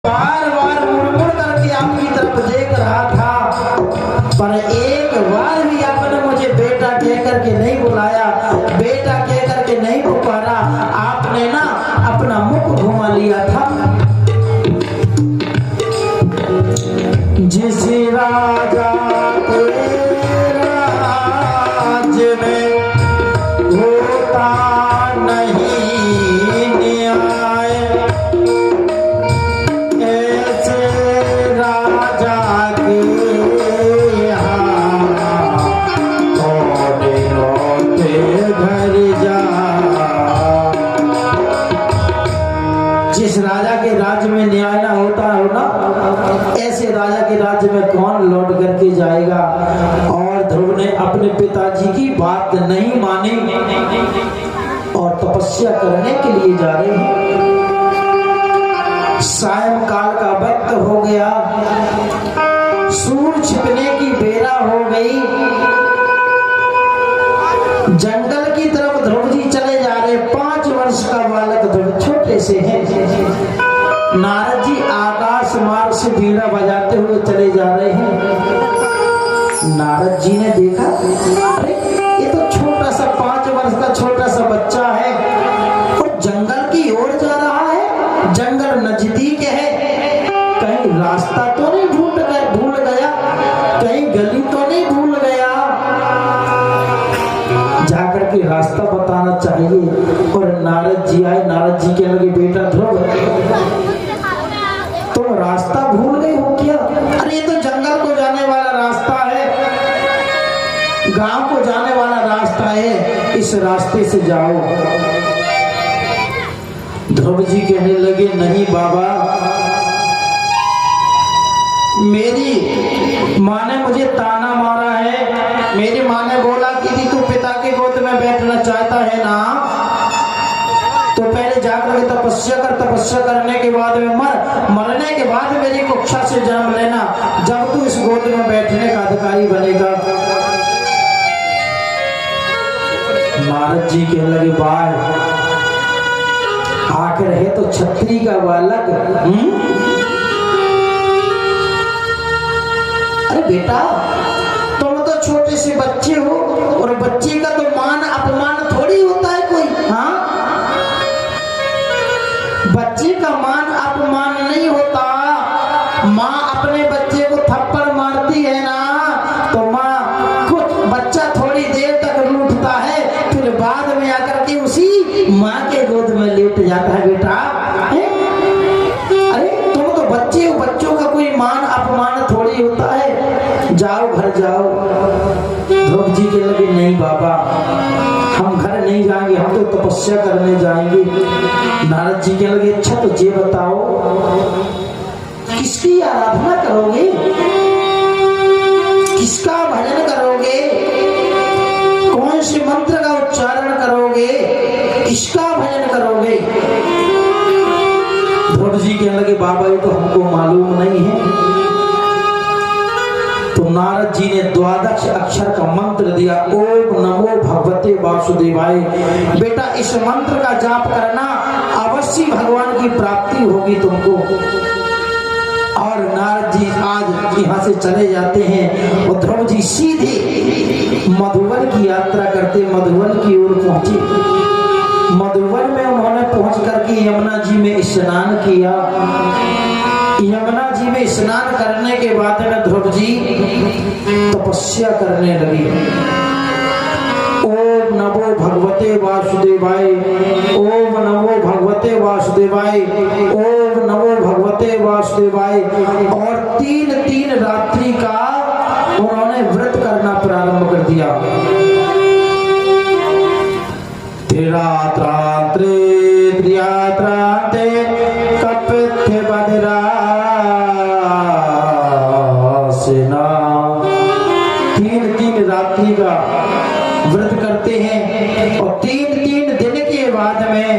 बार बार मुड़ करके आपकी तरफ देख रहा था, पर एक बार भी आपने मुझे बेटा कह करके नहीं बुलाया, बेटा कह करके नहीं पुकारा। आपने ना अपना मुख घुमा लिया था। जिस राजा के राज में होता नहीं न्याय, ऐसे राजा के यहाँ लौटे लौटे घर जा। जिस राजा के राज्य में न्याय ना होता हो ना, ऐसे राजा के राज्य में कौन लौट करके जाएगा। और ध्रुव ने अपने पिताजी की बात नहीं मानी और तपस्या करने के लिए जा रहे हैं। सायंकाल का वक्त हो गया, सूर्य छिपने की बेला हो गई। जंगल की तरफ ध्रुव जी चले जा रहे। 5 वर्ष का बालक ध्रुव छोटे से हैं। नारद जी आकाश मार्ग से बीड़ा बजाते हुए चले जा रहे हैं। नारद जी ने देखा, अरे ये तो छोटा सा 5 वर्ष का छोटा सा बच्चा है और जंगल की ओर जा रहा है। जंगल नजदीक है, कहीं रास्ता तो नहीं भूल गया, कहीं गली तो नहीं भूल गया। जाकर के रास्ता बताना चाहिए। और नारद जी आए। नारद जी कहने लगे, बेटा ध्रुव, तुम रास्ता भूल गए हो क्या? अरे ये तो जंगल को जाने वाला रास्ता है, गांव को जाने वाला रास्ता है, इस रास्ते से जाओ। ध्रुव जी कहने लगे, नहीं बाबा, मेरी माँ ने मुझे ताना मारा है। मेरी माँ ने बोला कि तू पिता के गोद में बैठना चाहता है ना, तो पहले जाकर तपस्या कर, तपस्या करने के बाद में मरने के बाद मेरी कुक्षा से जन्म लेना, जब तू इस गोद में बैठने का अधिकारी बनेगा। नारद जी कहने लगे, बार आकर है तो छत्री का बालक। अरे बेटा, तुम तो छोटे से बच्चे हो और बच्चे का तो मान अपमान थोड़ी होता है कोई। हाँ, बच्चे का मान अपमान नहीं होता। माँ अपने बच्चे को थप्पड़ मारती है ना, तो माँ कुछ बच्चा थोड़ी देर तक रूठता है, फिर बाद में आकर के उसी माँ के गोद में लेट जाता है। बेटा अरे तुम तो बच्चे हो, बच्चों का कोई मान अपमान थोड़ी होता है। जाओ घर जाओ। ध्रुव जी के लगे, नहीं बाबा, हम घर नहीं जाएंगे, हम तो तपस्या करने जाएंगे। नारद जी के लगे, अच्छा तो ये बताओ, किसकी आराधना करोगे, किसका भजन करोगे, कौन से मंत्र का उच्चारण करोगे, किसका भजन करोगे? ध्रुव जी कहने लगे, बाबा ये तो हमको मालूम नहीं है। तो नारद जी ने 12 अक्षर का मंत्र दिया, ओम नमो भगवते वासुदेवाय। बेटा इस मंत्र का जाप करना, अवश्य भगवान की प्राप्ति होगी तुमको। और नारद जी आज यहाँ से चले जाते हैं और ध्रुव जी सीधे मधुवन की यात्रा करते मधुवन की ओर पहुंचे। मधुवन में उन्होंने पहुंच करके यमुना जी में स्नान किया। यमुना जी में स्नान करने के बाद में ध्रुव जी तपस्या करने लगे। ओम नमो भगवते वासुदेवाय, ओम नमो भगवते वासुदेवाय, ओम नमो भगवते वासुदेवाय। और 3 रात्रि का उन्होंने व्रत करना प्रारंभ कर दिया। त्रिरात्रांते कपित्थ बधिरा सेना। 3 रात्रि का व्रत करते हैं और 3 दिन के बाद में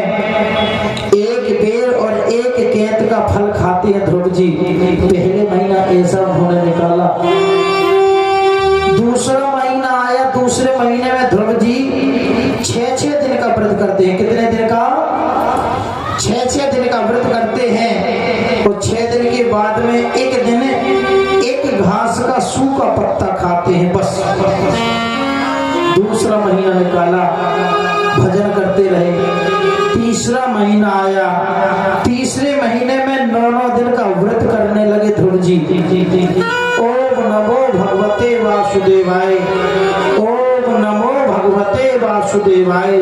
एक बेर और एक केंत का फल खाते हैं ध्रुव जी। पहले महीना ऐसा उन्होंने निकाला, दूसरा महीना आया, दूसरे महीने में ध्रुव जी 6 दिन का व्रत करते हैं। कितने दिन का? 6 दिन का व्रत करते हैं। और 6 दिन सूखा पत्ता खाते हैं बस। दूसरा महीना निकाला, भजन करते रहे। तीसरा महीना आया, तीसरे महीने में 9 दिन का व्रत करने लगे ध्रुव जी। ओम नमो भगवते वासुदेवाय, ओम नमो भगवते वासुदेवाय,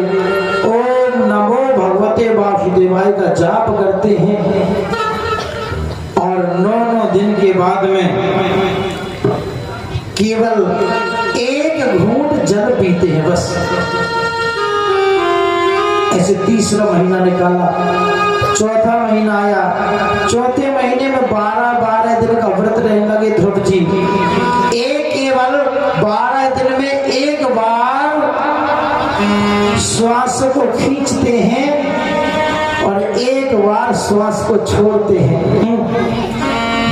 ओम नमो भगवते वासुदेवाय का जाप करते हैं। और 9 दिन के बाद में केवल एक घूंट जल पीते हैं बस। ऐसे तीसरा महीना निकाला, चौथा महीना आया, चौथे महीने में 12 दिन का व्रत रहने लगे ध्रुव जी। एक केवल 12 दिन में एक बार श्वास को खींचते हैं और एक बार श्वास को छोड़ते हैं।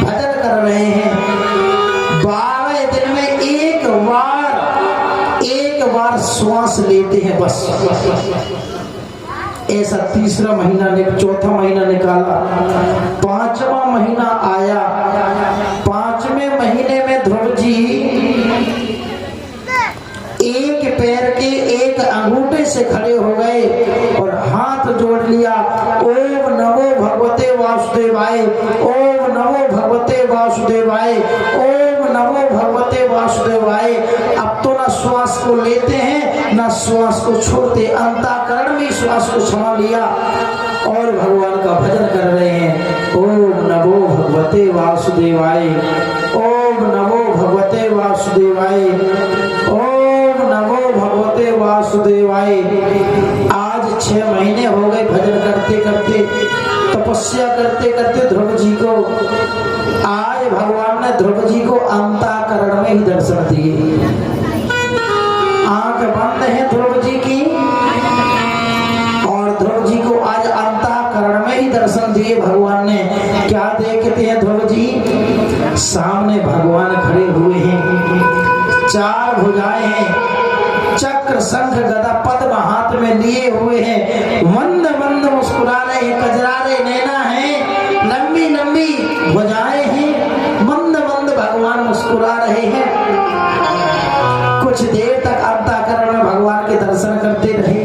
भजन कर रहे हैं, 12 दिन में एक बार श्वास लेते हैं बस। ऐसा तीसरा महीना चौथा महीना निकाला, 5वां महीना आया। 5वें महीने में ध्रुव जी एक पैर के एक अंगूठे से खड़े हो गए और हाथ जोड़ लिया। ओम नमो भगवते वासुदेवाय, ओम नमो भगवते वासुदेवाय, ओम नमो भगवते वासुदेवाय। अब तो ना श्वास को लेते हैं ना श्वास को छोड़ते, अंतःकरण में श्वास को क्षमा लिया और भगवान का भजन कर रहे हैं। ओम नमो भगवते वासुदेवाय, ओम नमो भगवते वासुदेवाय, ओम नमो भगवते वासुदेवाय। आज 6 महीने हो गए भजन करते करते, तपस्या करते करते ध्रुव जी को। आज भगवान ने ध्रुव जी को अंतःकरण में ही दर्शन दिए। आंख बंद है ध्रुव जी की और ध्रुव जी को आज अंतःकरण में ही दर्शन दिए भगवान ने। क्या देखते हैं ध्रुव जी? सामने भगवान खड़े हुए हैं, 4 भुजाएं हैं, चक्र शंख गदा पद्म हाथ में लिए हुए हैं, मंद मंद मुस्कुरा रहे हैं, कजरारे नैना है, लंबी लंबी भुजाएं हैं, मंद मंद भगवान मुस्कुरा रहे हैं। कुछ देर तक अंतःकरण में भगवान के दर्शन करते रहे।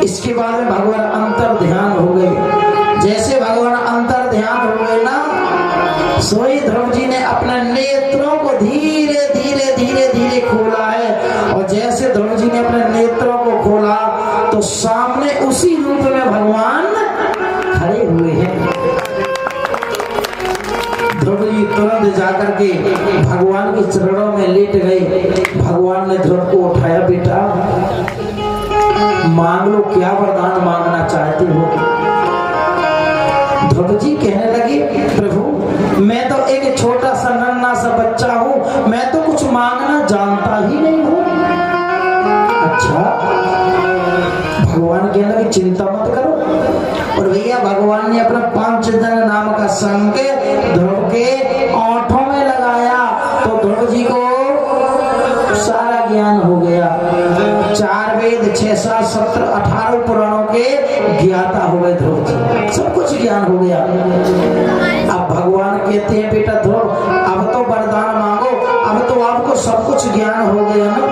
इसके बाद में भगवान अंतर ध्यान हो गए। जैसे भगवान अंतर ध्यान हो गए ना, सोई ध्रुव जी ने अपने नेत्रों को धीरे धीरे धीरे धीरे खोला है। और जैसे ध्रुव जी ने अपने नेत्रों को खोला तो सामने उसी रूप में भगवान खड़े हुए हैं। ध्रुव जी तुरंत जाकर के भगवान के चरणों में लेट गए। भगवान ने ध्रुव को उठाया, बेटा मांग लो, क्या वरदान मांगना चाहते हो? ध्रुव जी कहने लगे, प्रभु मैं तो एक छोटा सा नन्हा सा बच्चा हूँ, मैं तो कुछ मांगना जानता ही नहीं हूँ। अच्छा, भगवान कहने लगे चिंता मत करो। और भैया भगवान ने अपना 5 जन नाम का संग ध्रुव के ओंठों में लगाया तो ध्रुव जी को सारा ज्ञान हो गया। 4 वेद 6 7 17 18 पुराणों के ज्ञाता हो गए ध्रुव जी, सब कुछ ज्ञान हो गया। अब भगवान कहते हैं बेटा ध्रुव अब तो वरदान मांगो, अब तो आपको सब कुछ ज्ञान हो गया ना।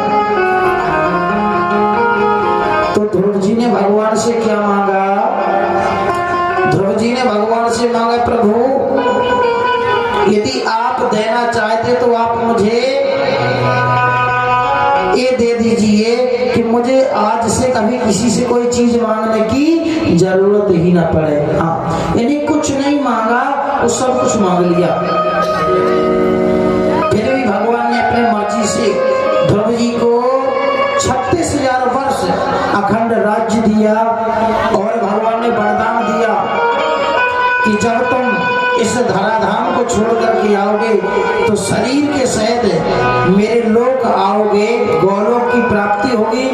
तो ध्रुव जी ने भगवान से क्या मांगा? ध्रुव जी ने भगवान से मांगा, प्रभु यदि आप देना चाहते तो आप मुझे ये दे दीजिए कि मुझे आज से कभी किसी से कोई चीज मांगने की जरूरत ही ना पड़े। हाँ, यानी कुछ नहीं मांगा, वो सब कुछ मांग लिया। फिर भी भगवान ने अपने मर्जी से ध्रुव जी को 36,000 वर्ष अखंड राज्य दिया और भगवान ने वरदान दिया कि जब तुम इस धराधाम को छोड़ करके आओगे तो शरीर के सहित मेरे लोक आओगे, गोलोक की प्राप्ति होगी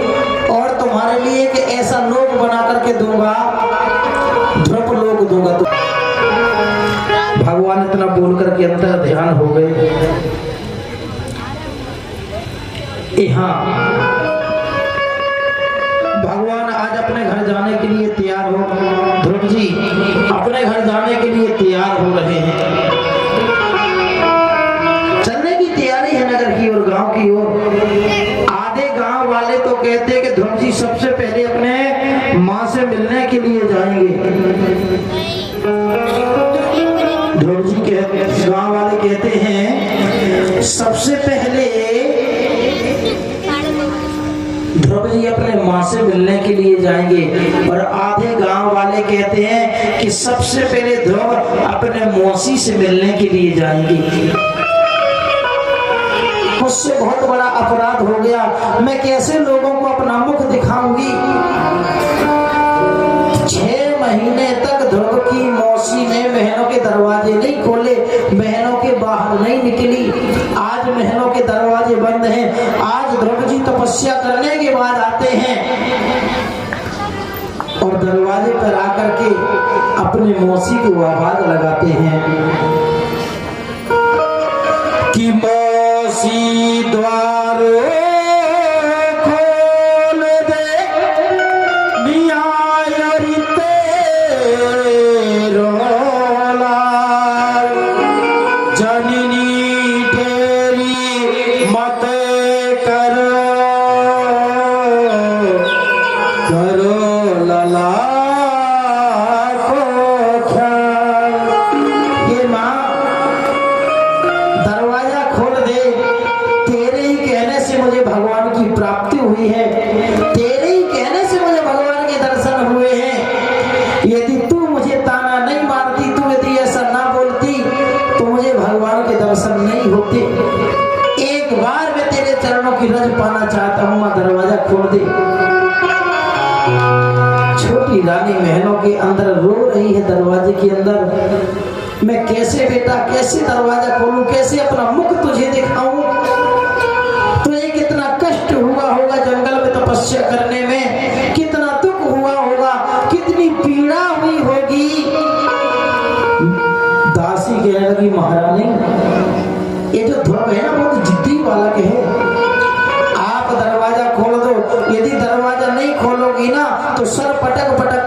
और तुम्हारे लिए एक ऐसा लोक बना करके दूंगा, ध्रुव लोक दूंगा। तो भगवान इतना बोल करके अंतर ध्यान हो गए। यहाँ भगवान आज अपने घर जाने के लिए तैयार हो, ध्रुव जी अपने घर जाने के लिए तैयार हो रहे हैं। चलने मिलने के लिए जाएंगे। ध्रुव जी के गांव वाले कहते हैं सबसे पहले ध्रुव जी अपने माँ से मिलने के लिए जाएंगे, और आधे गांव वाले कहते हैं कि सबसे पहले ध्रुव अपने मौसी से मिलने के लिए जाएंगे। मुझसे बहुत बड़ा अपराध हो गया, मैं कैसे लोगों को अपना मुख दिखाऊंगी। 6 महीने तक ध्रुव की मौसी ने महलों के दरवाजे नहीं खोले, महलों के बाहर नहीं निकली। आज महलों के दरवाजे बंद हैं। आज ध्रुव जी तपस्या करने के बाद आते हैं और दरवाजे पर आकर के अपने मौसी को आवाज लगाते हैं कि मौसी द्वार खोल दे, नियायरी तेरो लाल, जननी तेरी मत करो लला को ख्याल। ये माँ दरवाजा खोल दे, तेरे ही कहने से मुझे भगवान की प्राप्ति हुई है, तेरे ही कहने से मुझे भगवान के दर्शन हुए हैं। यदि तू मुझे ताना नहीं मारती, तू यदि ऐसा ना बोलती तो मुझे भगवान के दर्शन नहीं होते। एक बार मैं तेरे चरणों की रज पाना चाहता हूँ, माँ दरवाजा खोल दे। छोटी रानी महलों के अंदर रो रही है दरवाजे के अंदर। मैं कैसे बेटा, कैसे दरवाजा खोलूं, कैसे अपना मुख तुझे दिखाऊं। तुझे कितना कष्ट हुआ होगा जंगल में तपस्या करने में, कितना दुख हुआ होगा, कितनी पीड़ा हुई होगी। दासी कहने लगी महारानी, ये जो ध्रुव है ना बहुत जिद्दी बालक है, आप दरवाजा खोल दो। यदि दरवाजा नहीं खोलोगी ना तो सर पटक पटक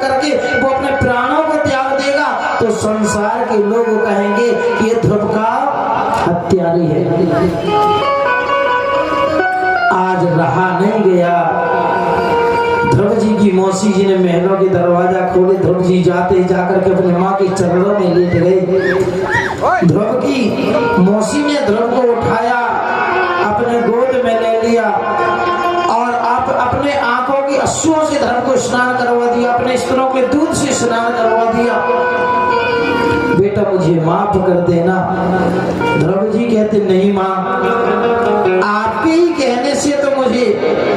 करके वो अपने प्राणों को त्याग देगा, तो संसार के लोग कहेंगे कि ये ध्रुव का हत्यारी है। आज रहा नहीं गया। ध्रुव जी की मौसी जी ने महलों के दरवाजा खोले। ध्रुव जी जाते जाकर के अपने माँ के चरणों में लेट गए। ध्रुव की मौसी ने ध्रुव को उठाया, अपने गोद में ले लिया और आप अपने आंखों की अश्रुओं से ध्रुव को स्नान करवा दिया, अपने स्तनों के दूध से स्नान करवा दिया। बेटा मुझे माफ कर देना। ध्रुव जी कहते नहीं माँ, आपके ही कहने से तो मुझे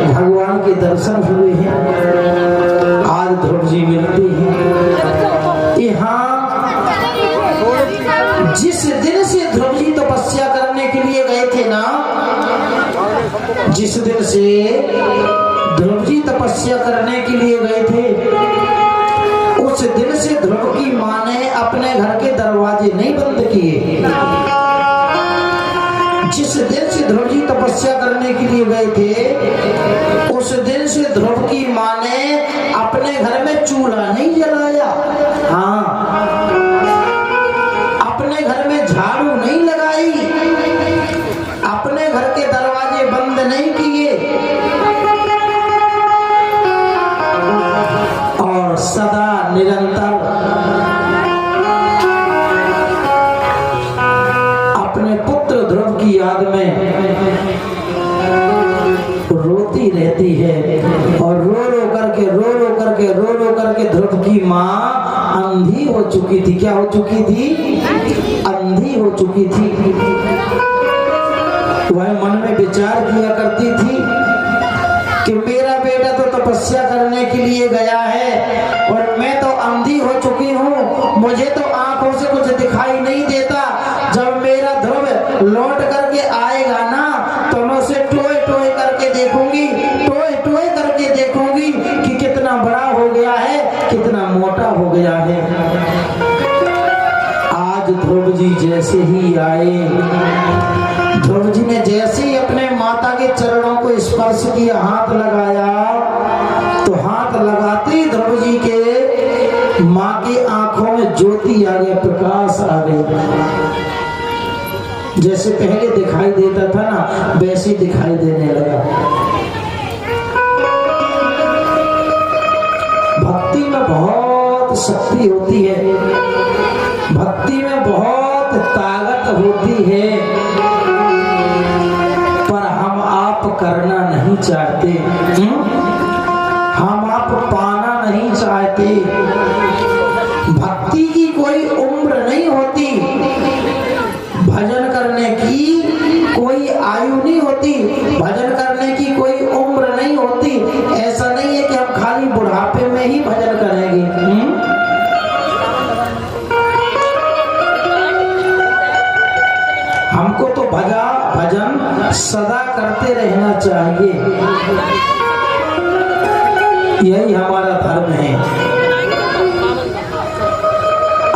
भगवान के दर्शन हुए हैं। आज ध्रुव जी मिलते हैं। यहाँ जिस दिन से ध्रुव जी तपस्या करने के लिए गए थे ना, जिस दिन से ध्रुव जी तपस्या करने के लिए गए थे, उस दिन से ध्रुव की माँ ने अपने घर के दरवाजे नहीं बंद किए। जिस दिन से ध्रुव जी तपस्या करने के लिए गए थे, उस दिन से ध्रुव की माँ ने अपने घर में चूल्हा नहीं जलाया। हाँ, अपने घर में झाड़ू नहीं लगाई, अपने घर के दरवाजे बंद नहीं किए, और सदा निरंतर अपने पुत्र ध्रुव की याद में रोती रहती है। और रो रो करके ध्रुव की माँ अंधी हो चुकी थी। क्या हो चुकी थी? अंधी हो चुकी थी। वह मन में विचार किया करती थी कि मेरा बेटा तो तपस्या करने के लिए गया है और मैं तो अंधी हो चुकी हूँ, मुझे तो आंखों से कुछ दिखाई नहीं देता। जब मेरा ध्रुव लौट करके आएगा ना तो मैं उसे टोए टोए करके देखूंगी कि कितना बड़ा हो गया है, कितना मोटा हो गया है। आज ध्रुव जी जैसे ही आए, ध्रुव जी ने जैसे ही अपने माता के चरणों को स्पर्श किया, हाथ लगाया, तो हाथ लगाते ही ध्रुव जी के माँ की आंखों में ज्योति आ गई, प्रकाश आ गई। जैसे पहले दिखाई देता था ना, वैसे दिखाई देने लगा। शक्ति होती है, भक्ति में बहुत ताकत होती है, पर हम आप करना नहीं चाहते, हम आप पाना नहीं चाहते। भक्ति की कोई उम्र नहीं होती, भजन करने की कोई आयु नहीं होती, भजन करने की कोई उम्र नहीं होती। ऐसा नहीं है कि हम खाली बुढ़ापे में ही भजन करेंगे। हमको तो भजन सदा करते रहना चाहिए, यही हमारा धर्म है।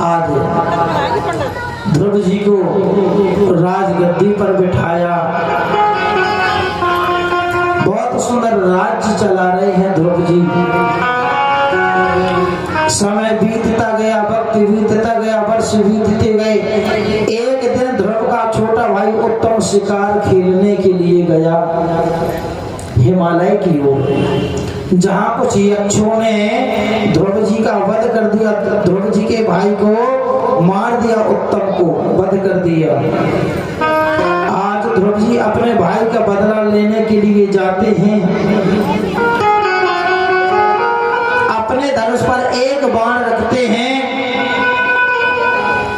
आज ध्रुव जी को राजगद्दी पर बिठाया, बहुत सुंदर राज्य चला रहे हैं ध्रुव जी। समय बीतता गया, वक्त बीतता गया, वर्ष बीतते गए। एक दिन ध्रुव का छोटा भाई उत्तम शिकार खेलने के लिए गया हिमालय की ओर, जहां कुछ यक्षों ने ध्रुव जी का वध कर दिया, ध्रुव जी के भाई को मार दिया, उत्तम को वध कर दिया। आज ध्रुव जी अपने भाई का बदला लेने के लिए जाते हैं, अपने धनुष पर एक बाण रखते हैं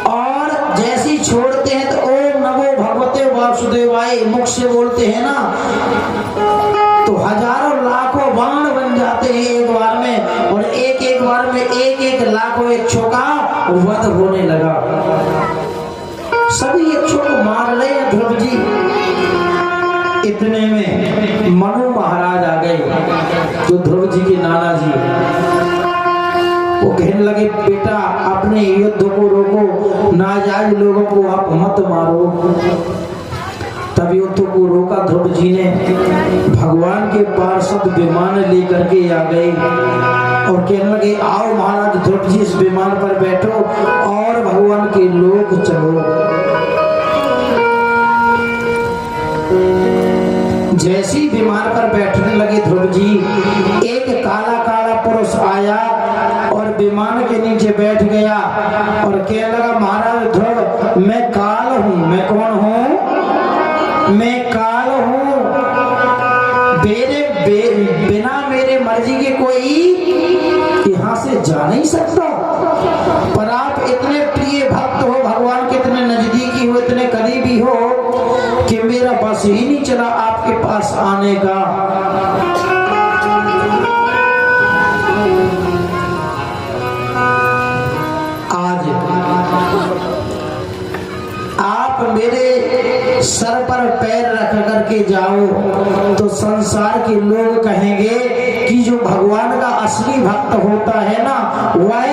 और जैसी छोड़ते हैं तो ओम नमो भगवते वासुदेवाय मुख से बोलते हैं ना, तो हजारों लाखों बाण बन जाते हैं एक बार में, और एक एक बार में एक एक लाखों यक्षों का वध होने लगा। सभी यक्षों को मार रहे हैं ध्रुव जी। इतने में मनु महाराज आ गए, जो ध्रुव जी के नाना जी। वो कहने लगे, बेटा अपने युद्ध को रोको, नाजायज लोगों को आप मत मारो। तब युद्ध को रोका ध्रुव जी ने, भगवान के पार्षद विमान लेकर के आ गए और कहने लगे, आओ महाराज ध्रुव जी इस विमान पर बैठो और भगवान के लोक चलो। जैसी विमान पर बैठने लगे ध्रुव जी, एक काला काला पुरुष आया और विमान के नीचे बैठ गया और कहने लगा, महाराज ध्रुव मैं काल हूँ। मैं कौन हूँ? मैं काल हूँ। बिना मेरे मर्जी के कोई यहाँ से जा नहीं सकता, पर आप इतने प्रिय भक्त हो, भगवान के इतने नजदीकी हो, इतने करीबी हो कि मेरा बस ही नहीं चला आपके पास आने का। आज आप मेरे सर पर पैर रख करके जाओ तो संसार के लोग कहेंगे कि जो भगवान का असली भक्त होता है ना, वह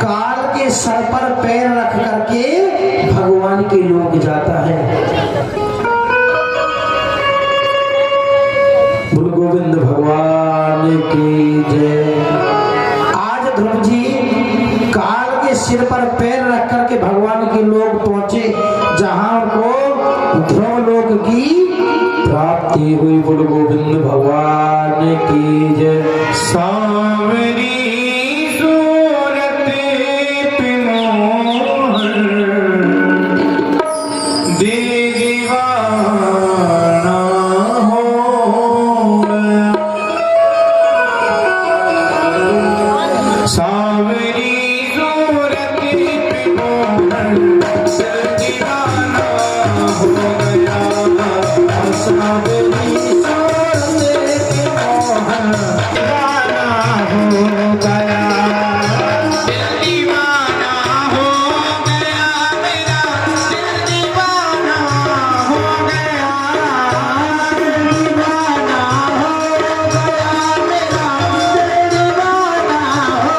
काल के सर पर पैर रख करके भगवान के लोग जाता है। बोल गोविंद भगवान की जय। आज ध्रुव जी काल के सिर पर पैर रख करके भगवान के लोग पहुंचे, जहां को ध्रुव लोक की प्राप्ति हुई। बोल गोविंद भगवान की जय। सांवरी सूरत पिमोहर दीवाना हो गया। सांवरी सूरत पिमोहर दीवाना हो गया। सांवरी सूरत पिमोहर दीवाना हो गया। दीवाना हो गया मेरा दिल, दीवाना हो गया। दीवाना हो गया मेरा दिल, दीवाना हो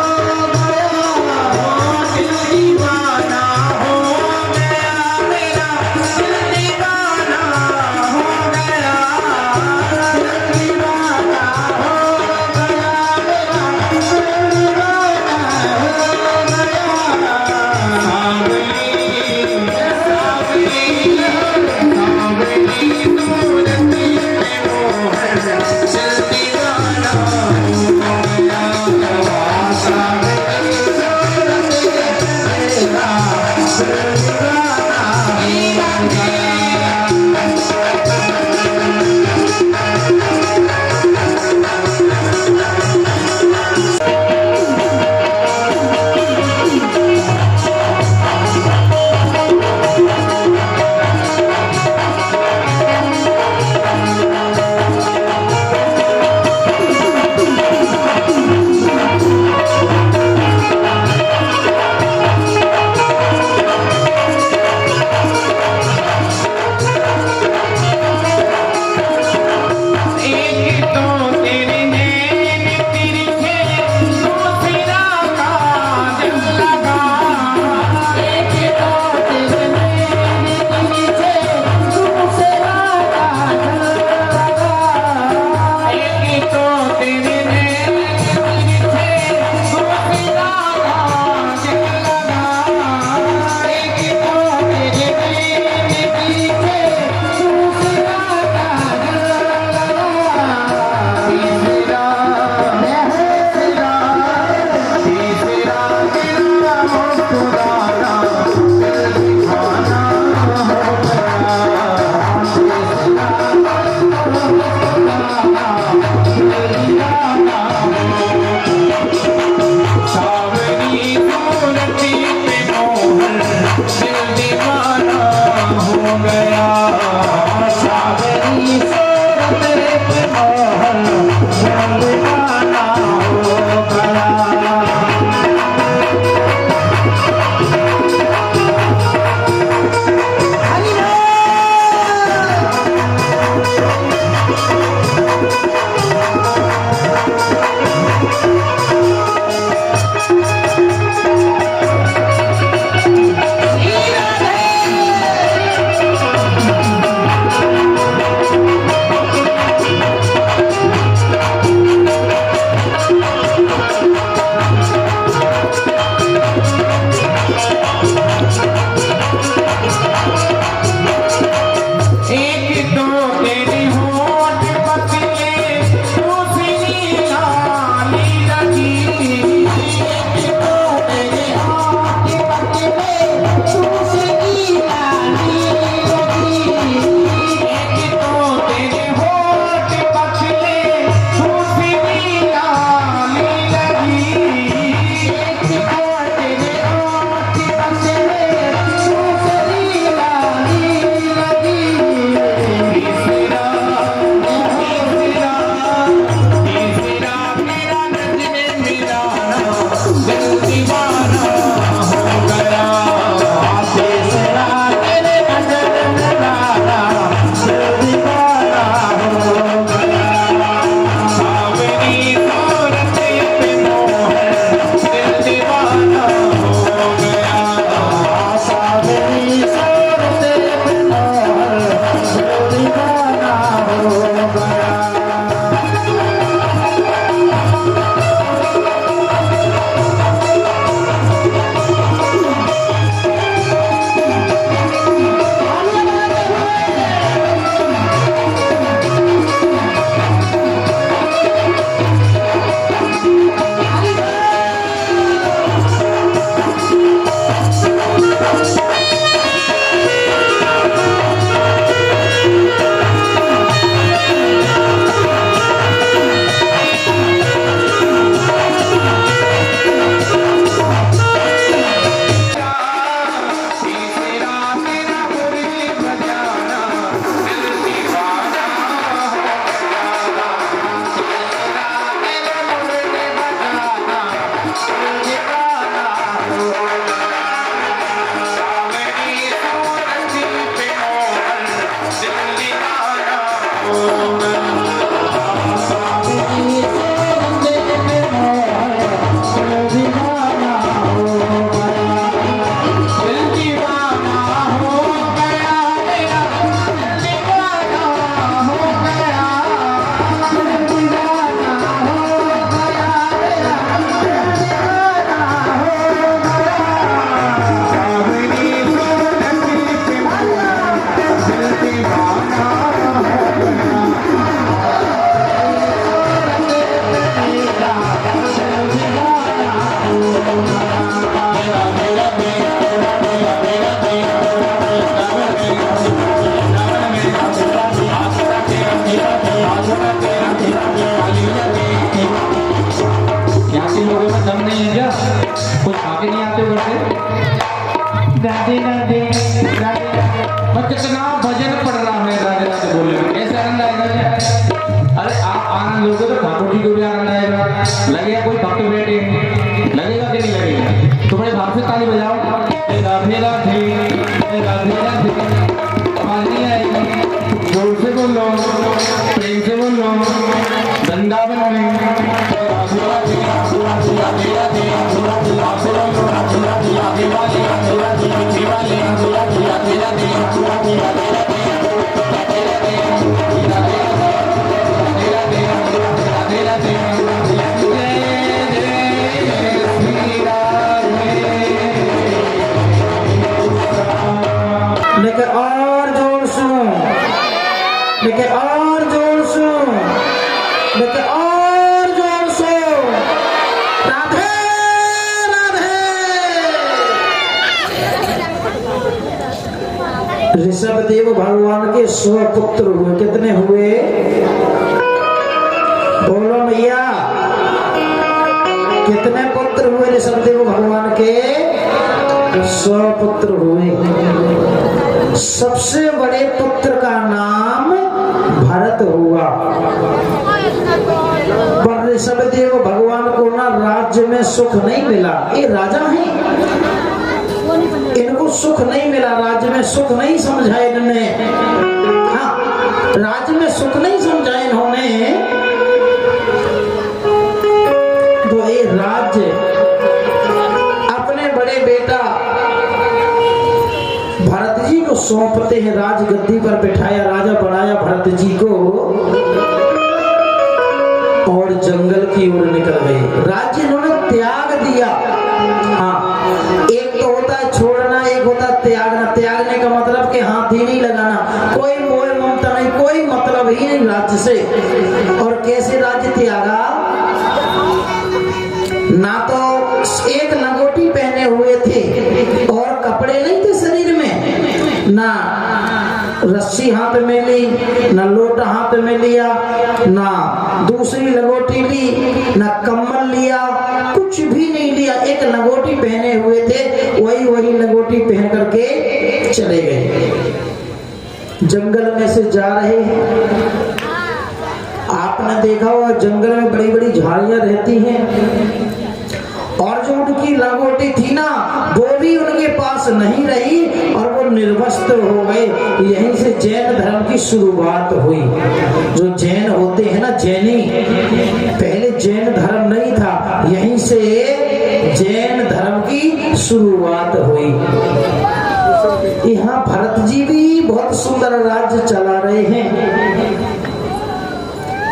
कुछ आगे नहीं आते घर से? राधे राधे राधे मैं कितना भजन पढ़ रहा है राधे राधे बोलने में, कैसे आनंद आएगा क्या? अरे आप आनंद लोगे तो ठाकुर जी को भी आनंद आएगा। लगेगा कोई भक्त बैठे, लगेगा कि नहीं लगेगा? तो बड़े भाव से ताली बजाओ, राधे राधे राधे राधे। आवाज नहीं आएगी, जोर से बोलो, प्रेम से बोलो, वृंदावन में लेकिन और जोर से, लेकिन और जोर से, लेकिन और जोर से, राधे राधे। ऋषभ देव भगवान के 100 पुत्र हुए। कितने हुए? बोलो भैया, कितने पुत्र हुए ऋषभ देव भगवान के? 100 पुत्र हुए। सबसे बड़े पुत्र का नाम भरत हुआ। पर ऋषभदेव भगवान को ना राज्य में सुख नहीं मिला। ये राजा हैं, इनको सुख नहीं मिला, राज्य में सुख नहीं समझा इन्होंने। हाँ, राज्य में सुख नहीं समझा इन्होंने, तो ये राज्य अपने बड़े बेटा भरत जी को सौंपते हैं। राजगद्दी पर बिठाया, राजा बनाया भरत जी को, और जंगल की ओर निकल गए। राज्य इन्होंने त्याग दिया। हाँ, एक तो होता है छोड़ना, एक होता है त्यागना। त्यागने का मतलब कि हाथ ही नहीं लगाना, कोई मोह ममता नहीं, कोई मतलब ही नहीं राज्य से। और कैसे राज्य त्यागा? ना तो एक लंगोटी पहने हुए थे और कपड़े नहीं थे शरीर में, ना रस्सी हाथ में ली, ना लोटा हाथ में लिया, ना दूसरी लंगोटी ली, ना कम्बल लिया, कुछ भी नहीं लिया। एक लंगोटी पहने हुए थे, वही लंगोटी पहन करके चले गए। जंगल में से जा रहे हैं। आपने देखा होगा जंगल में बड़ी बड़ी झाड़ियां रहती हैं, और जो उनकी लंगोटी थी ना, वो भी उनके पास नहीं रही और वो निर्वस्त्र हो गए। यहीं से जैन धर्म की शुरुआत हुई। जो जैन होते हैं ना, जैनी, पहले जैन धर्म नहीं था, यहीं से जैन धर्म की शुरुआत हुई। यहाँ भरत जी भी बहुत सुंदर राज्य चला रहे हैं।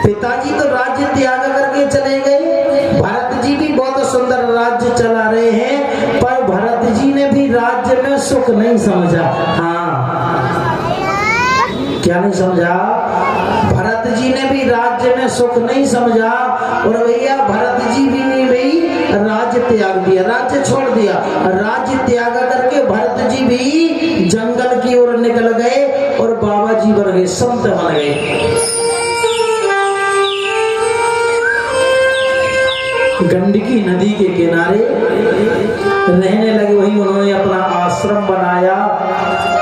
पिताजी तो राज्य त्याग करके चले गए, भरत जी भी बहुत सुंदर राज्य चला रहे हैं, पर भरत जी ने भी राज्य में सुख नहीं समझा। हाँ, क्या नहीं समझा? भरत जी ने भी राज्य में सुख नहीं समझा। और भैया भरत जी भी नहीं भाई राज्य त्याग दिया, राज्य छोड़ दिया। राज्य त्याग करके भरत जी भी जंगल की ओर निकल गए और बाबा जी बन गए, संत बन गए। गंडकी नदी के किनारे रहने लगे। वहीं उन्होंने अपना आश्रम बनाया,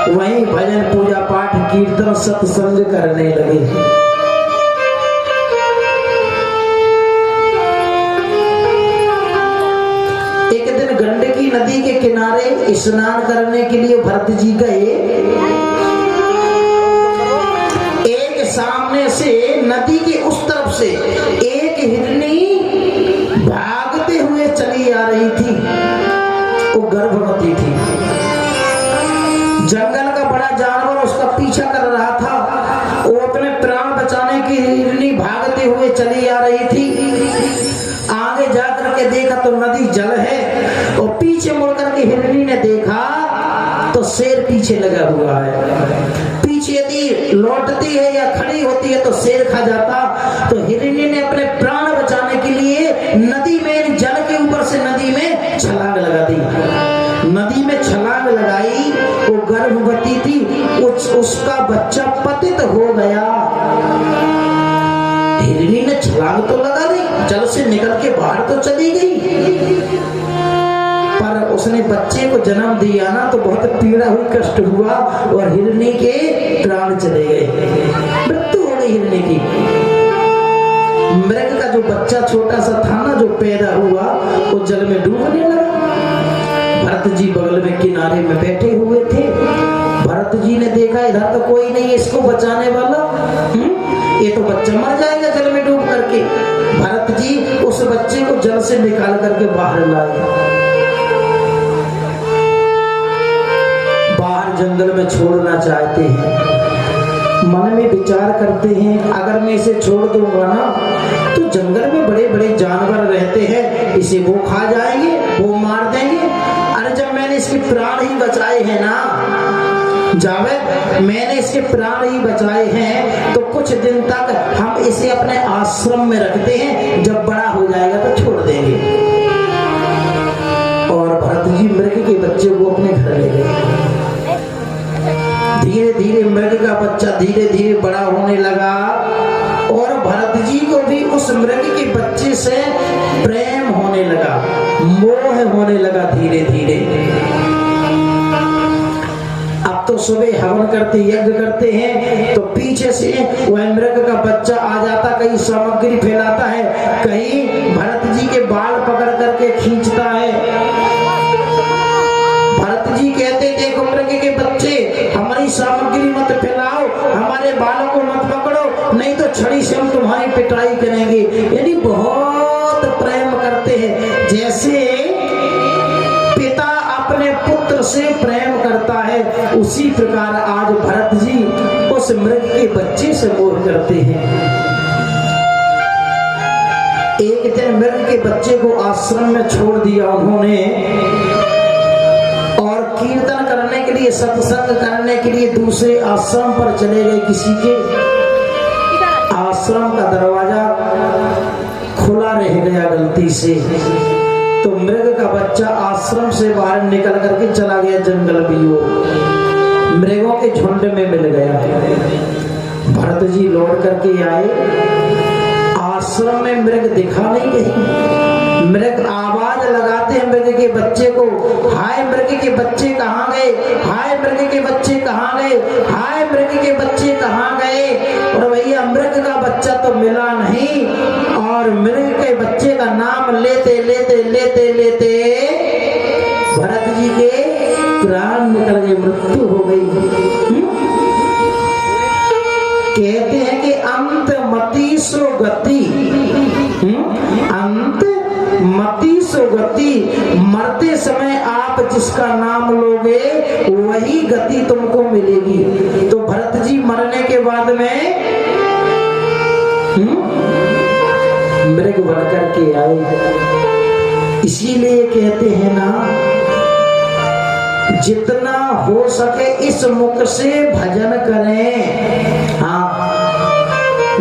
वहीं भजन पूजा पाठ कीर्तन सत्संग करने लगे। एक दिन गंडकी नदी के किनारे स्नान करने के लिए भरत जी गए। एक सामने से नदी के उस तरफ से एक हिरनी भागते हुए चली आ रही थी। वो गर्भवती थी। जंगल का बड़ा जानवर उसका पीछा कर रहा था। वो अपने प्राण बचाने की हिरनी भागते हुए चली आ रही थी। आगे जाकर के देखा तो नदी जल है, और पीछे मुड़कर के हिरनी ने देखा तो शेर पीछे लगा हुआ है। पीछे यदि लौटती है या खड़ी होती है तो शेर खा जाता। तो हिरनी ने अपने प्राण बचाने के लिए नदी में, जल के ऊपर से नदी में छलांग लगा दी। नदी में छलांग लगाई, वो गर्भवती थी, उसका बच्चा पतित हो गया। हिरनी ने छलांग तो लगा दी, जल से निकल के बाहर तो चली गई, पर उसने बच्चे को जन्म दिया ना तो बहुत पीड़ा हुई, कष्ट हुआ और हिरनी के प्राण चले गए, मृत्यु हो गई हिरनी की। मृग का जो बच्चा छोटा सा था ना जो पैदा हुआ वो जल में डूबने लगा। भरत जी बगल में किनारे में बैठे हुए थे। भरत जी ने देखा इधर तो कोई नहीं इसको बचाने वाला, ये तो बच्चा मर जाएगा जल में डूब करके। भरत जी उस बच्चे को जल से निकाल करके बाहर लाए, बाहर जंगल में छोड़ना चाहते हैं। मन में विचार करते हैं अगर मैं इसे छोड़ दूंगा ना तो जंगल में बड़े बड़े जानवर रहते हैं, इसे वो खा जाएंगे, वो मार देंगे। अरे जब मैंने इसके प्राण ही बचाए हैं ना जावेद, मैंने इसके प्राण ही बचाए हैं तो कुछ दिन तक हम इसे अपने आश्रम में रखते हैं, जब बड़ा हो जाएगा तो छोड़ देंगे। और भरत जी मृग के बच्चे को अपने घर ले गए। धीरे धीरे मृग का बच्चा धीरे धीरे बड़ा होने लगा और भरत जी को भी उस मृग के बच्चे से प्रेम होने लगा, मोह होने लगा धीरे धीरे। अब तो सुबह हवन करते यज्ञ करते हैं तो पीछे से वह मृग का बच्चा आ जाता, कहीं सामग्री फैलाता है, कहीं भरत जी के बाल पकड़ करके खींचता है। भरत जी कहते देखो मृग के बच्चे हमारी सामग्री मत फैलाओ, हमारे बालों को मत पकड़ो, नहीं तो छड़ी से हम तुम्हारी पिटाई करेंगे। यानी बहुत प्रेम करते हैं, जैसे पिता अपने पुत्र से प्रेम करता है उसी प्रकार आज भरत जी उस मृग के बच्चे से मोह करते हैं। एक दिन मृग के बच्चे को आश्रम में छोड़ दिया उन्होंने और कीर्तन करने के लिए, सत्संग करने के लिए दूसरे आश्रम पर चले गए। किसी के आश्रम का दरवाजा खुला रह गया गलती से, तो मृग का बच्चा आश्रम से बाहर निकल करके चला गया जंगल में, वो मृगों के झुंड में मिल गया। भरत जी लौट करके आए, आश्रम में मृग दिखा नहीं कहीं। मृग आवाज लगाते हैं मृग के बच्चे को, हाय मृग के बच्चे कहाँ गए, हाय मृग के बच्चे कहाँ गए, हाय मृग के बच्चे कहाँ गए। और भैया मृग का बच्चा तो मिला नहीं और मृग के बच्चे का नाम लेते लेते लेते लेते भरत जी के प्राण निकल गए, मृत्यु हो गई। कहते हैं कि अंत मति सो गति, अंत मति सो गति, मरते समय आप जिसका नाम लोगे वही गति तुमको मिलेगी। तो भरत जी मरने के बाद में मृग बनकर के आए। इसीलिए कहते हैं ना जितना हो सके इस मुख से भजन करें। हाँ,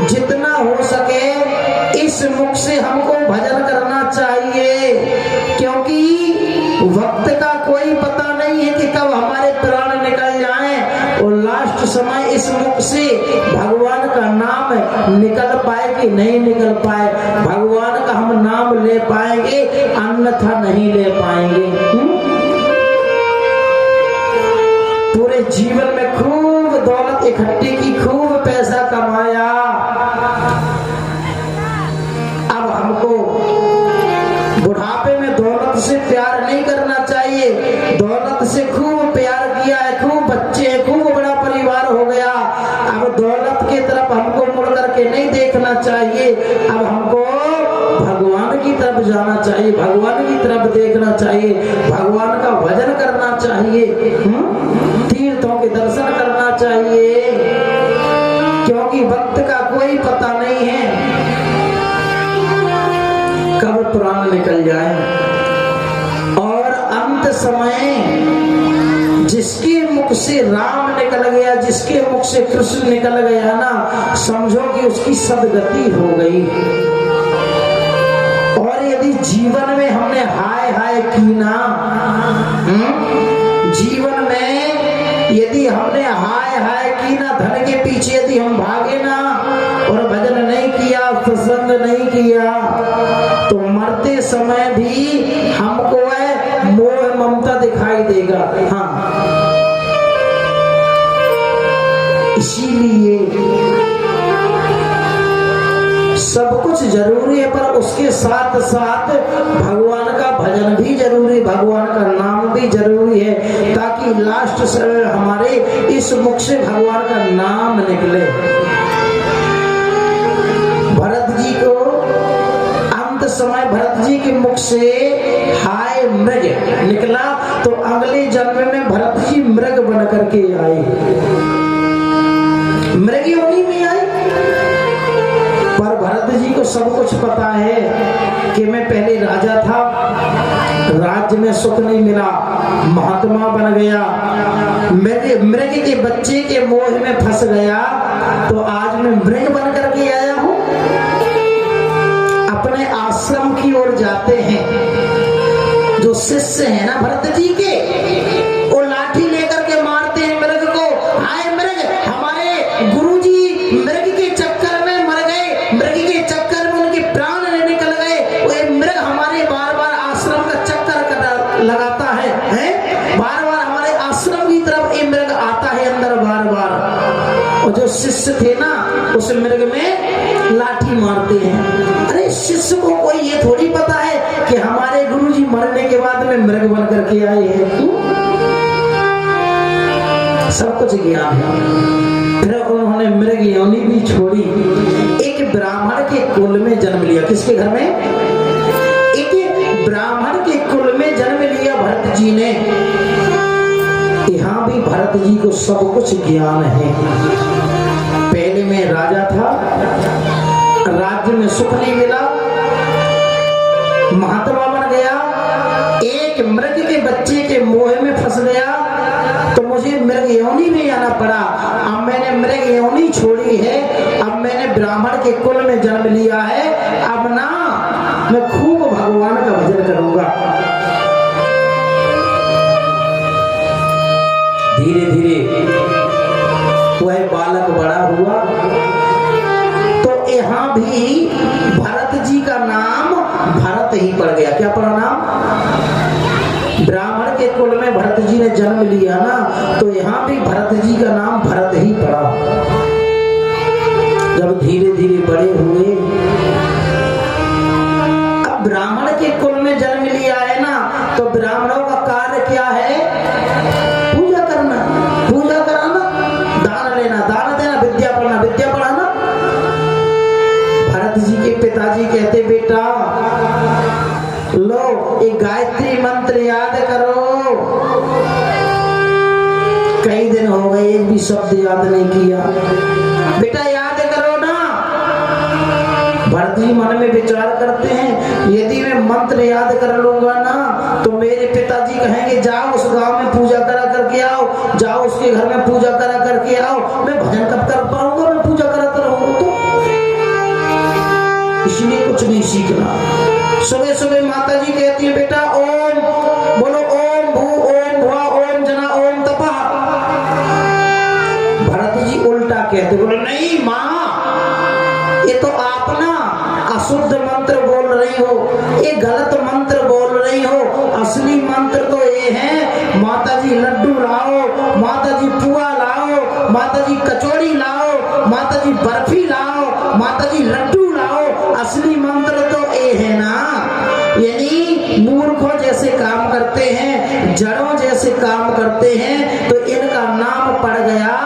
जितना हो सके इस मुख से हमको भजन करना चाहिए, क्योंकि वक्त का कोई पता नहीं है कि कब हमारे प्राण निकल जाएं और लास्ट समय इस मुख से भगवान का नाम निकल पाए कि नहीं निकल पाए। भगवान का हम नाम ले पाएंगे अन्यथा नहीं ले पाएंगे। पूरे जीवन में खूब दौलत इकट्ठी की, खूब पैसा कमाया, अब हमको बुढ़ापे में दौलत से प्यार नहीं करना चाहिए। दौलत से खूब प्यार किया है, खूब बच्चे हैं, खूब बड़ा परिवार हो गया, अब दौलत की तरफ हमको मुड़ करके नहीं देखना चाहिए। अब हमको भगवान की तरफ जाना चाहिए, भगवान की तरफ देखना चाहिए, भगवान का भजन करना चाहिए, तीर्थों के दर्शन करना चाहिए, क्योंकि वक्त का कोई पता नहीं है कब प्राण निकल जाए। और अंत समय जिसके मुख से राम निकल गया, जिसके मुख से कृष्ण निकल गया ना, समझो कि उसकी सदगति हो गई। और यदि जीवन में हमने हाय हाय की ना, जीवन में यदि हमने हाय हाय की ना, धन के पीछे यदि हम भागे ना और भजन नहीं किया, सत्संग नहीं किया, तो मरते समय भी हमको है इसीलिए सब कुछ जरूरी है, पर उसके साथ साथ भगवान का भजन भी जरूरी, भगवान का नाम भी जरूरी है, ताकि लास्ट समय हमारे इस मुख से भगवान का नाम निकले। भरत जी को अंत समय भरत जी के मुख से हाय मृग निकला, तो अगले जन्म में भरत जी मृग बन करके आए, मृग योनि में आए। पर भरत जी को सब कुछ पता है कि मैं पहले राजा था, राज्य में सुख नहीं मिला, महात्मा बन गया, मेरे मृग के बच्चे के मोह में फंस गया, तो आज मैं मृग बन करके आया हूं। अपने आश्रम की ओर जाते हैं, जो शिष्य है ना भरत जी के, वो लाठी लेकर के मारते हैं मृग को। आए मृग, हमारे गुरुजी मृग के चक्कर में मर गए, मृग के चक्कर में उनके प्राण निकल गए। वो मृग हमारे बार बार आश्रम का चक्कर लगाता है, बार बार हमारे आश्रम की तरफ ये मृग आता है अंदर बार बार। और जो शिष्य थे ना, उस मृग में लाठी मारते हैं। अरे शिष्य को कोई ये थोड़ी पता है कि हमारे गुरुजी मरने के बाद में मृग बन करके आए हैं। सब कुछ ज्ञान है। फिर उन्होंने मृग योनि भी छोड़ी, एक ब्राह्मण के कुल में जन्म लिया। किसके घर में? एक ब्राह्मण के कुल में जन्म लिया भरत जी ने। यहाँ भी भरत जी को सब कुछ ज्ञान है। पहले में राजा था, राज्य में सुख नहीं मिला, महात्मा बन गया, एक मृग के बच्चे के मोह में फंस गया, तो मुझे मृग योनि में आना पड़ा। अब मैंने मृग योनि छोड़ी है, अब मैंने ब्राह्मण के कुल में जन्म लिया है, अब ना मैं खूब भगवान का भजन करूंगा। धीरे धीरे वह बालक बड़ा हुआ, तो यहाँ भी भरत जी का नाम भरत ही पड़ गया। क्या पड़ा नाम? ब्राह्मण के कुल में भरत जी ने जन्म लिया ना, तो यहाँ भी भरत जी का नाम भरत ही पड़ा। जब धीरे धीरे बड़े हुए, अब ब्राह्मण के कुल में जन्म लिया है ना, तो ब्राह्मणों का कार्य क्या है? पूजा करना, पूजा कराना, दान लेना, दान देना, विद्या पढ़ना, विद्या पढ़ाना। भरत जी के पिताजी कहते, बेटा लो एक गायत्री मंत्र याद करो। कई दिन हो गए, एक भी शब्द याद नहीं किया। बेटा याद करो ना। भरत जी मन में विचार करते हैं, यदि मैं मंत्र याद कर लूंगा ना, तो मेरे पिताजी कहेंगे जाओ उस गांव में पूजा करा करके आओ, जाओ उसके घर में पूजा करा करके आओ। मैं भजन कब कर पाऊंगा? मैं पूजा कराता रहूंगा तो। इसलिए कुछ नहीं सीखना। सुबह सुबह माता जी कहती है, बेटा ओम बोलो, ओम भू ओम भुआ ओम जना ओम तपः। भरत जी उल्टा कहते, बोले नहीं माँ, ये तो आप ना अशुद्ध मंत्र बोल रही हो, ये गलत मंत्र बोल रही हो। असली मंत्र तो ये है, माता जी लड्डू लाओ, माता जी पुआ लाओ, माता जी कचौड़ी लाओ, माता जी बर्फी लाओ, माता जी लड्डू लाओ। असली मंत्र तो ये है ना। यानी मूर्खों जैसे काम करते हैं, जड़ों जैसे काम करते हैं, तो इनका नाम पड़ गया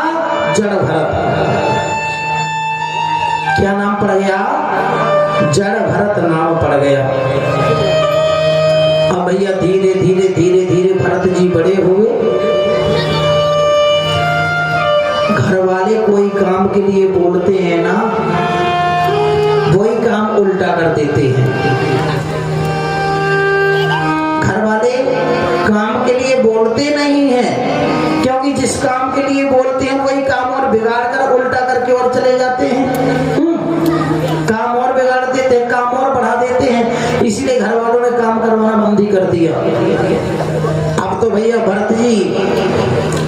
जड़ भरत। क्या नाम पड़ गया? जड़ भरत नाम पड़ गया। अब भैया धीरे धीरे धीरे धीरे भरत जी बड़े हुए। घर वाले कोई काम के लिए बोलते हैं ना, वही काम उल्टा कर देते हैं। घर वाले काम के लिए बोलते नहीं हैं, क्योंकि जिस काम के लिए बोलते हैं वही काम और बिगाड़ कर उल्टा करके और चले जाते हैं। काम और बिगाड़ देते हैं, काम और बढ़ा देते हैं। इसलिए घर वालों ने काम करवाना बंद ही कर दिया। अब तो भैया भरत जी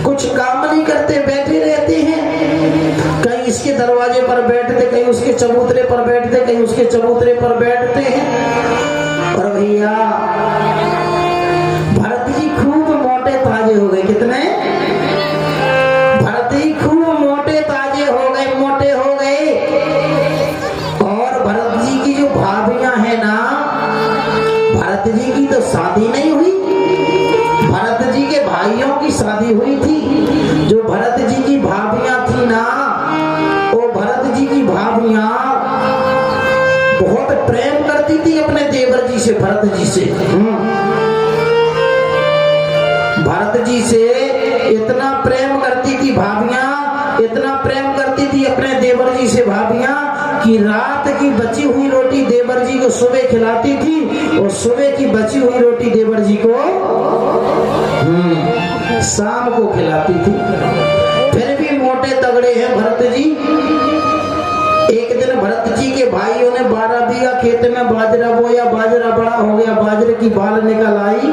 कुछ काम नहीं करते, बैठे रहते हैं। कहीं इसके दरवाजे पर बैठते, कहीं उसके चबूतरे पर बैठते, कहीं उसके चबूतरे पर बैठते हैं। और भैया भरत जी खूब मोटे ताजे हो गए। कितने? भरत जी खूब मोटे ताजे भरत जी की तो शादी नहीं हुई, भरत जी के भाइयों की शादी हुई थी। जो भरत जी की भाभियां थी ना, वो भरत जी की भाभियां बहुत प्रेम करती थी अपने देवर जी से, भरत जी से। भरत जी से इतना प्रेम करती थी भाभियां, इतना प्रेम करती थी अपने देवर जी से भाभियां कि रात की बची हुई रोटी देवर जी को सुबह खिलाती थी और सुबह की बची हुई रोटी देवर जी को शाम को खिलाती थी। फिर भी मोटे तगड़े हैं भरत जी। एक दिन भरत जी के भाइयों ने 12 बीघा खेत में बाजरा बोया, बाजरा बड़ा हो गया, बाजरे की बाल निकल आई।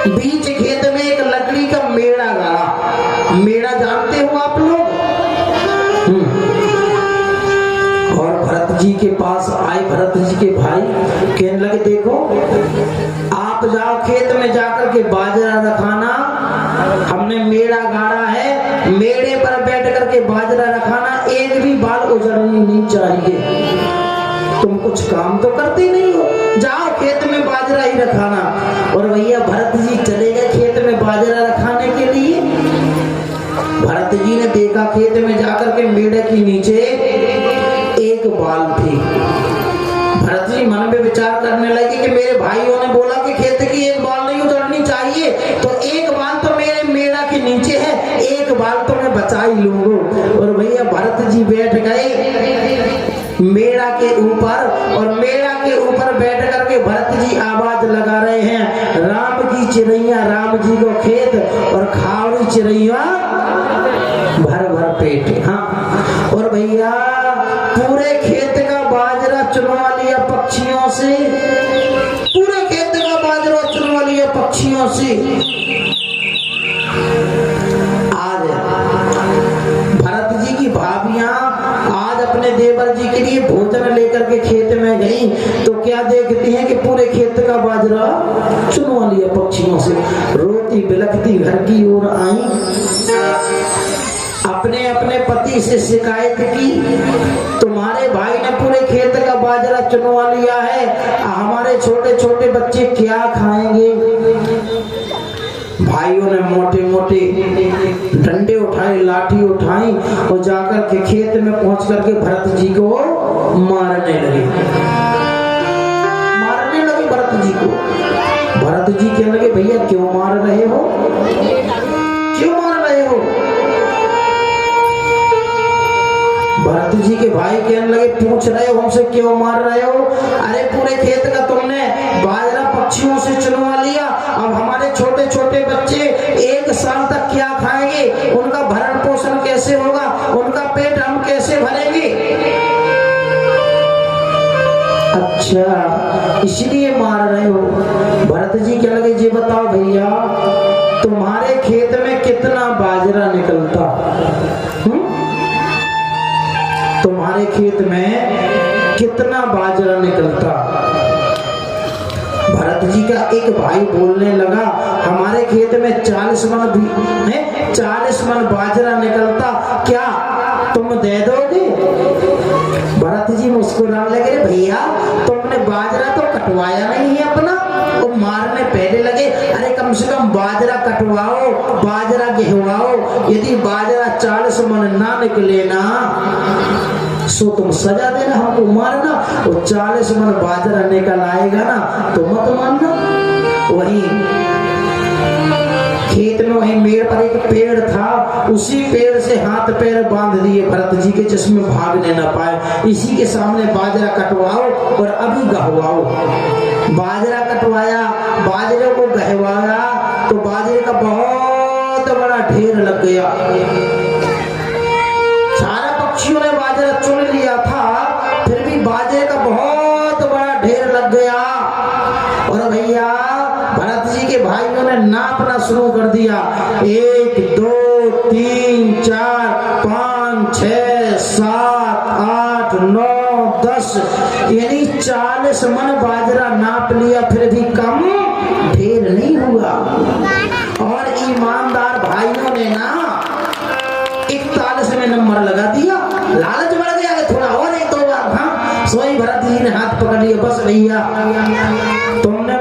बीच खेत में एक लकड़ी का मेड़ा गाड़ा, मेड़ा जानते हो आप लोग? और भरत जी के पास आए भरत जी के भाई, कहने लगे देखो आप जाओ खेत में जाकर के बाजरा रखाना, हमने मेड़ा गाड़ा है, मेड़े पर बैठ करके बाजरा रखाना, एक भी बाल उजड़नी नहीं चाहिए। तुम कुछ काम तो करते नहीं हो, जाओ खेत में बाजरा ही रखाना। और भैया भरत जी चले गए खेत में बाजरा रखाने के लिए। भरत जी ने देखा खेत में जाकर के मेड़े के नीचे एक बाल थी। भरत जी मन में विचार करने लगे कि मेरे भाइयों ने बोला कि खेत की एक बाल नहीं उजड़नी चाहिए, तो एक बाल तो मेरे मेड़ा के नीचे है, एक बाल तो मैं बचा ही लूंगा। और भैया भरत जी बैठ गए मेड़ा के ऊपर, और मेड़ा के ऊपर बैठ करके भरत जी आवाज लगा रहे हैं, राम की चिड़ैया राम जी को खेत और खावड़ी चिड़ैया भर भर पेट। हाँ, और भैया पूरे खेत का बाजरा चुनवा लिया पक्षियों से, पूरे खेत का बाजरा चुनवा लिया पक्षियों से। आज भरत जी की भाभियां आज अपने देवर जी के लिए भोजन लेकर के खेत में गई, तो क्या देखती हैं कि पूरे खेत का बाजरा चुनवा लिया पक्षियों से। रोती बिलखती घर की ओर आई, अपने अपने पति से शिकायत की, तुम्हारे भाई ने पूरे खेत का बाजरा चुनवा लिया है, हमारे छोटे छोटे बच्चे क्या खाएंगे। भाइयों ने मोटे मोटे डंडे उठाए, लाठी उठाई और जाकर के खेत में पहुंच करके भरत जी को मारने लगे, मारने लगे भरत जी को। भरत जी कहने लगे भैया क्यों मार रहे हो, क्यों मार रहे हो? भरत जी के भाई कहने लगे पूछ रहे हो हमसे क्यों मार रहे हो? अरे पूरे खेत का तुमने बाजरा पक्षियों से चुनवा लिया, अब हमारे छोटे छोटे बच्चे एक साल तक क्या खाएंगे, उनका भरण पोषण कैसे होगा, उनका पेट हम कैसे भरेंगे? अच्छा इसलिए मार रहे हो। भरत जी क्या लगे जी बताओ भैया तुम्हारे खेत में कितना बाजरा निकलता, तुम्हारे खेत में कितना बाजरा निकलता? भरत जी का एक भाई बोलने लगा हमारे खेत में 40 मन बाजरा निकलता, क्या तुम दे दोगे? भरत जी मुस्कुराने लगे भैया तुमने बाजरा तो कटवाया नहीं है अपना। वो मारने पहले लगे अरे कम से कम बाजरा कटवाओ, बाजरा गेहवाओ, यदि बाजरा 40 मन ना निकले ना सो तुम सजा देना, हमको मारना। वो 40 मन बाजरा निकल आएगा ना तो मत मानना। वही खेत में वही मेड़ पर एक पेड़ था, उसी पेड़ से हाथ पैर बांध दिए भरत जी के जिसमें भागने न पाए। इसी के सामने बाजरा कटवाओ और अभी गहवाओ। बाजरा कटवाया, बाजरे को गहवाया तो बाजरे का बहुत बड़ा ढेर लग गया। सारे पक्षियों ने बाजरा चुन लिया था, फिर भी बाजरे का बहुत बड़ा ढेर लग गया। और भैया भरत जी के भाइयों ने नापना शुरू कर दिया, 1 2 3 4 5 6 7 8 9 10 यानी 40 मन बाजरा नाप लिया, फिर भी कम ढेर नहीं हुआ। और ईमानदार भाइयों ने ना 41 में नंबर लगा दिया। लालच बढ़ गया कि थोड़ा और 1 2 बार। हाँ सोई भरत जी ने हाथ पकड़ लिया, बस भैया तुमने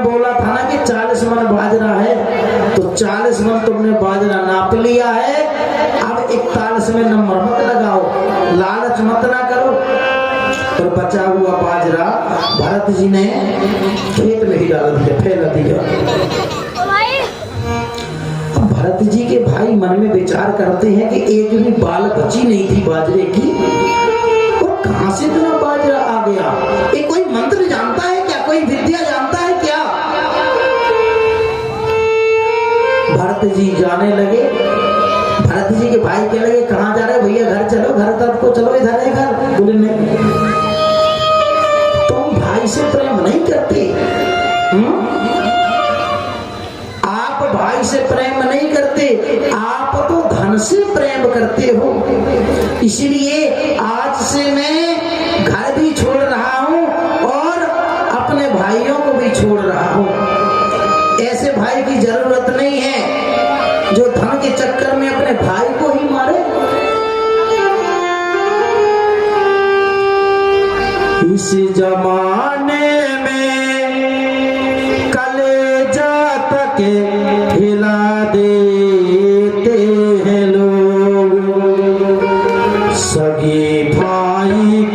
जी ने खेत में ही डाल दिया, फैला दिया। अब भरत जी के भाई मन में विचार करते हैं कि एक भी बाल बची नहीं थी बाजरे की, और कहां से इतना बाजरा आ गया? ये कोई मंत्र जानता है क्या, कोई विद्या जानता है क्या? भरत जी जाने लगे। भरत जी के भाई कहने लगे कहां जा रहे भैया, घर चलो, घर तरफ को चलो, इधर है घर। बोले नहीं, तुम भाई से प्रेम नहीं करते, आप भाई से प्रेम नहीं करते, आप तो धन से प्रेम करते हो, इसलिए आज से मैं घर भी छोड़ रहा हूं और अपने भाइयों को भी छोड़ रहा हूं। ऐसे भाई की जरूरत नहीं है जो धन के चक्कर में अपने भाई को ही मारे। इस जमाने में कलेजा तक हिला देते हैं लोग, सगे भाई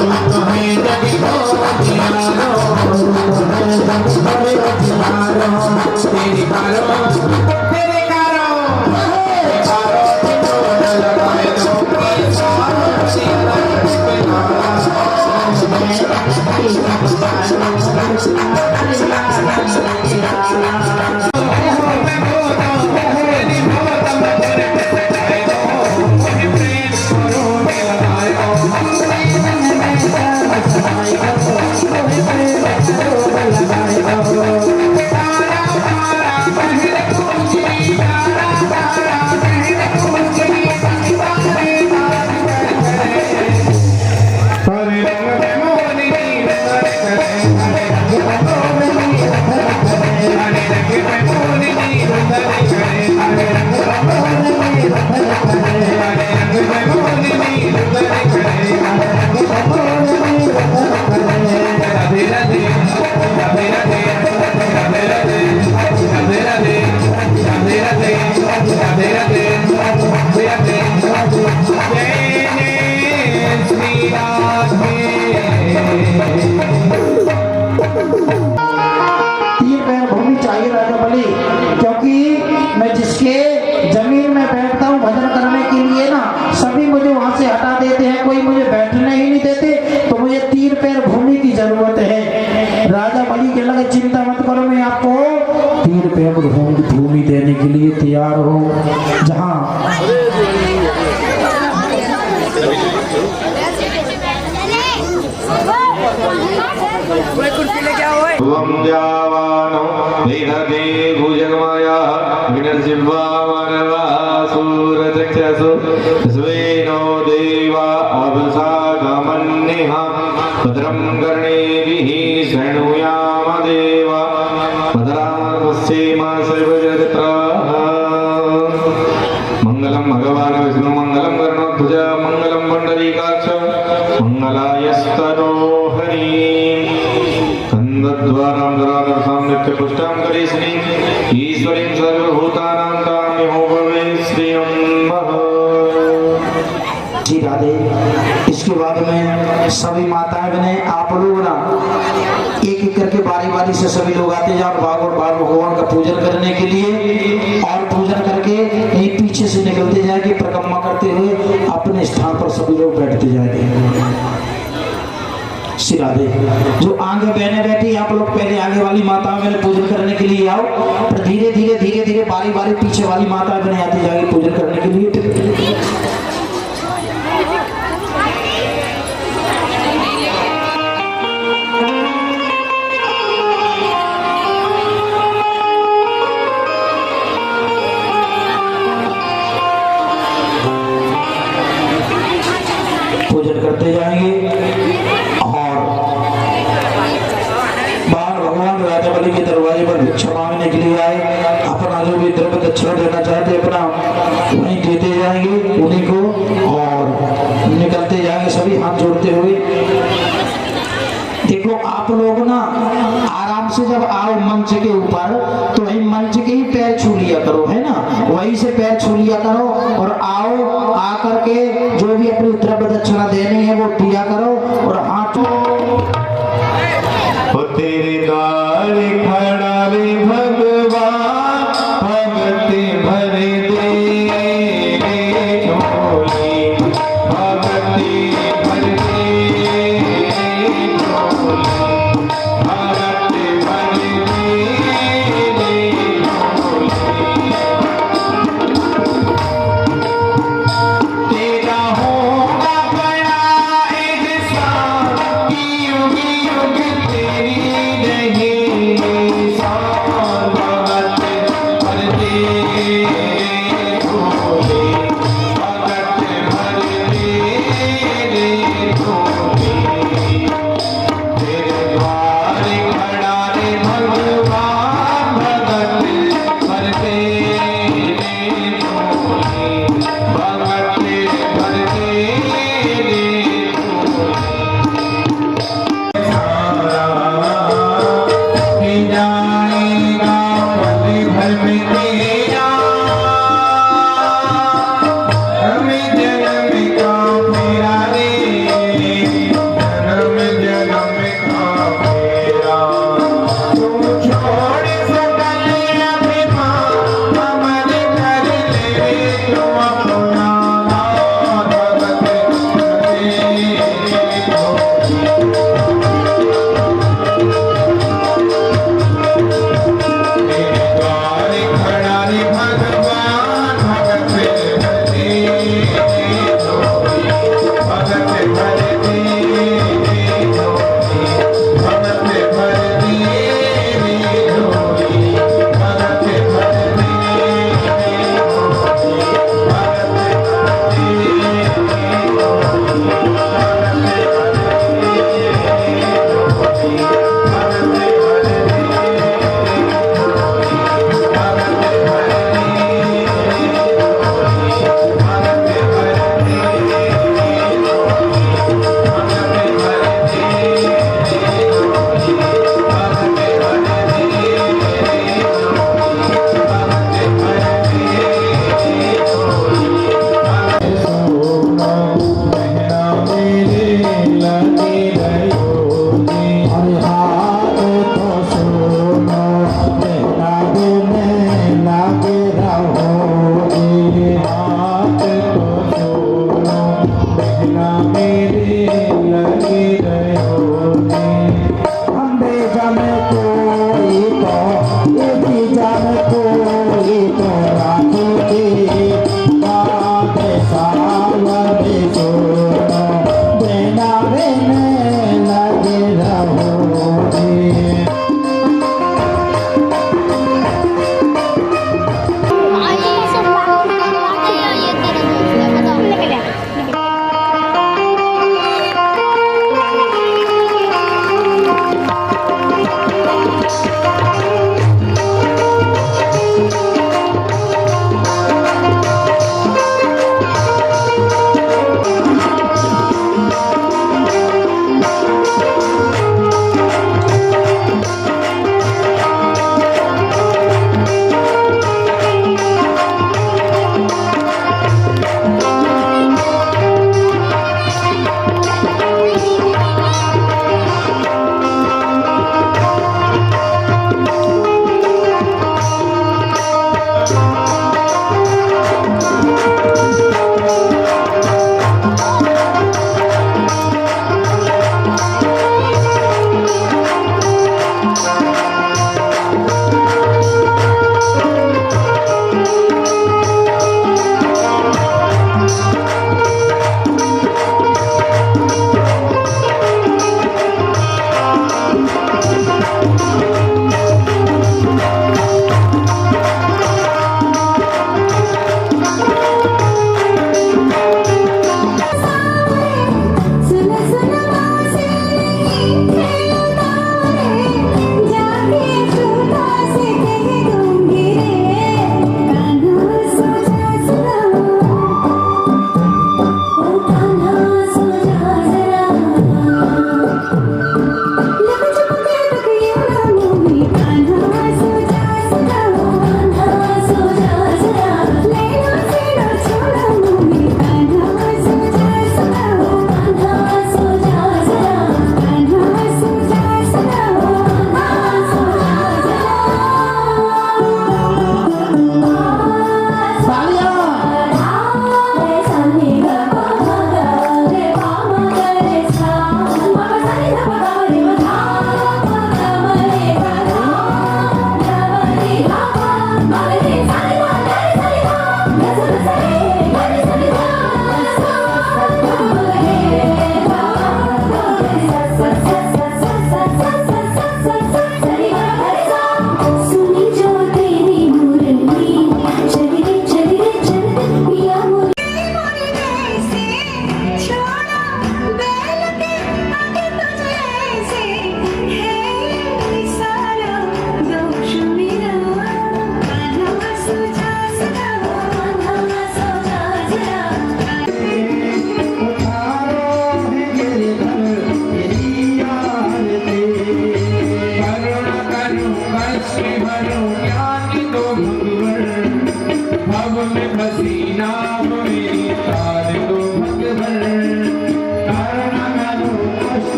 तुम्हें जगी हो जियारो तेरी कारो तेरे कारो कारो ठिठोर लगाए दो सारो चिंता मत करो, मैं आपको 3 पैर भूमि देने के लिए तैयार हूँ। जहाँ भद्रं कर्णेभिः शृणुयाम देवा भद्रास्येम सर्वजगत्राः। मंगलम भगवान विष्णु मंगलम गरुड़ध्वज मंगलम पुंडरीकाक्ष मंगलायस्तनो हरि कंदद्वारां दरादर्शां नित्यपुष्टां करीश्री ईश्वरीं सर्वभूतानां तामिहो भवे श्रियं महा। जी राधे। इसके बाद में सभी माताएं बने आप लोग ना एक एक करके बारी बारी से सभी लोग आते जाओ भगवान का पूजन करने के लिए, और पूजन करके यही पीछे से निकलते जाएंगे परिक्रमा करते हुए अपने स्थान पर सभी लोग बैठते जाएंगे। श्री राधे। जो आगे बहने बैठी आप लोग पहले आगे वाली माताओं में पूजन करने के लिए आओ, पर धीरे धीरे बारी बारी पीछे वाली माताएं बने आती जाएगी पूजन करने के लिए। पूजन करते जाएंगे और बाहर भगवान राजाबली के दरवाजे पर भिक्षा मांगने के लिए आए, अपना जो भी द्रव्य दक्षिणा देना चाहते अपना वहीं देते जाएंगे उन्हीं को, और निकलते जाएंगे सभी हाथ जोड़ते हुए। देखो आप लोग ना आराम से जब आओ मंच के ऊपर तो वही मंच के ही पैर छू लिया करो, है ना, वहीं से पैर छू लिया करो और आओ आकर के जो भी अपनी द्रव्य दक्षिणा देनी है वो दिया करो और हाथों तेरे द्वार खड़ा रे भगवान भक्ति भर दे झोली भक्ति भर दे झोली भक्ति भर दे तेरा होगा बड़ा एहसान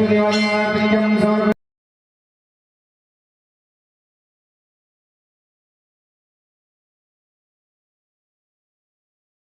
देवाय